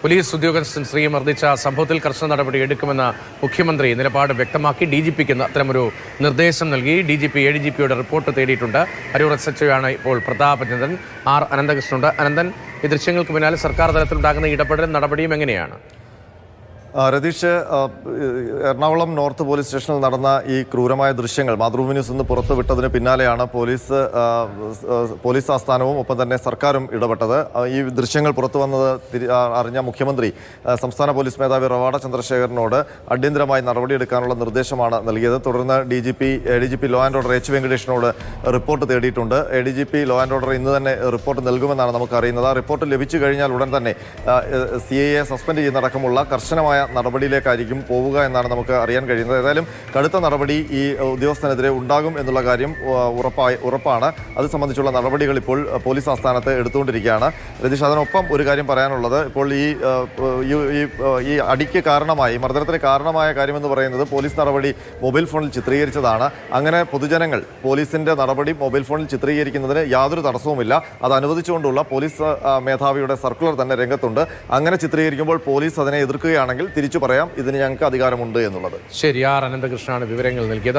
Police ഉദ്യോഗസ്ഥൻ സ്ത്രീയെ മർദ്ദിച്ച സംഭവത്തിൽ കർശന നടപടി എടുക്കുമെന്ന മുഖ്യമന്ത്രി നിലപാട് വ്യക്തമാക്കി. DGPക്ക് അത്തരമൊരു നിർദ്ദേശം നൽകി. DGP ADGPയുടെ റിപ്പോർട്ട് തേടിയിട്ടുണ്ട്. അരൂർ SHO ആണ് ഇപ്പോൾ പ്രതാപചന്ദ്രൻ. അനന്തകൃഷ്ണനുണ്ട്. അനന്തൻ, ഈ ദൃശ്യങ്ങൾക്ക് പിന്നാലെ സർക്കാർ തലത്തിലുണ്ടാകുന്ന ഇടപെടലും നടപടിയും എങ്ങനെയാണ്? രതീഷ്, എറണാകുളം നോർത്ത് പോലീസ് സ്റ്റേഷനിൽ നടന്ന ഈ ക്രൂരമായ ദൃശ്യങ്ങൾ മാതൃഭൂമി ന്യൂസ് ഇന്ന് പുറത്തുവിട്ടതിന് പിന്നാലെയാണ് പോലീസ് ആസ്ഥാനവും ഒപ്പം തന്നെ സർക്കാരും ഇടപെട്ടത്. ഈ ദൃശ്യങ്ങൾ പുറത്തു വന്നത് അറിഞ്ഞ മുഖ്യമന്ത്രി സംസ്ഥാന പോലീസ് മേധാവി റവാഡ ചന്ദ്രശേഖരനോട് അടിയന്തരമായി നടപടിയെടുക്കാനുള്ള നിർദ്ദേശമാണ് നൽകിയത്. തുടർന്ന് ADGP law and order H വെങ്കടേഷിനോട് റിപ്പോർട്ട് തേടിയിട്ടുണ്ട്. ADGP ലോ ആൻഡ് ഓർഡർ ഇന്ന് തന്നെ റിപ്പോർട്ട് നൽകുമെന്നാണ് നമുക്കറിയുന്നത്. ആ റിപ്പോർട്ട് ലഭിച്ചു കഴിഞ്ഞാൽ ഉടൻ തന്നെ CIAയെ സസ്പെൻഡ് ചെയ്യുന്നതടക്കമുള്ള കർശനമായ നടപടിയിലേക്കായിരിക്കും പോവുക എന്നാണ് നമുക്ക് അറിയാൻ കഴിയുന്നത്. ഏതായാലും കടുത്ത നടപടി ഈ ഉദ്യോഗസ്ഥനെതിരെ ഉണ്ടാകും എന്നുള്ള കാര്യം ഉറപ്പാണ്. അത് സംബന്ധിച്ചുള്ള നടപടികൾ ഇപ്പോൾ പോലീസ് ആസ്ഥാനത്ത് എടുത്തുകൊണ്ടിരിക്കുകയാണ്. രതീഷ്, അതിനൊപ്പം ഒരു കാര്യം പറയാനുള്ളത്, ഇപ്പോൾ ഈ അടിക്ക് കാരണമായി, മർദ്ദനത്തിന് കാരണമായ കാര്യമെന്ന് പറയുന്നത് പോലീസ് നടപടി മൊബൈൽ ഫോണിൽ ചിത്രീകരിച്ചതാണ്. അങ്ങനെ പൊതുജനങ്ങൾ പോലീസിന്റെ നടപടി മൊബൈൽ ഫോണിൽ ചിത്രീകരിക്കുന്നതിന് യാതൊരു തടസ്സവുമില്ല. അത് അനുവദിച്ചുകൊണ്ടുള്ള പോലീസ് മേധാവിയുടെ സർക്കുലർ തന്നെ രംഗത്തുണ്ട്. അങ്ങനെ ചിത്രീകരിക്കുമ്പോൾ പോലീസ് അതിനെ എതിർക്കുകയാണെങ്കിൽ തിരിച്ചു പറയാം ഇതിന് ഞങ്ങൾക്ക് അധികാരമുണ്ട് എന്നുള്ളത്. ശരി, അനന്തകൃഷ്ണനാണ് വിവരങ്ങൾ നൽകിയത്.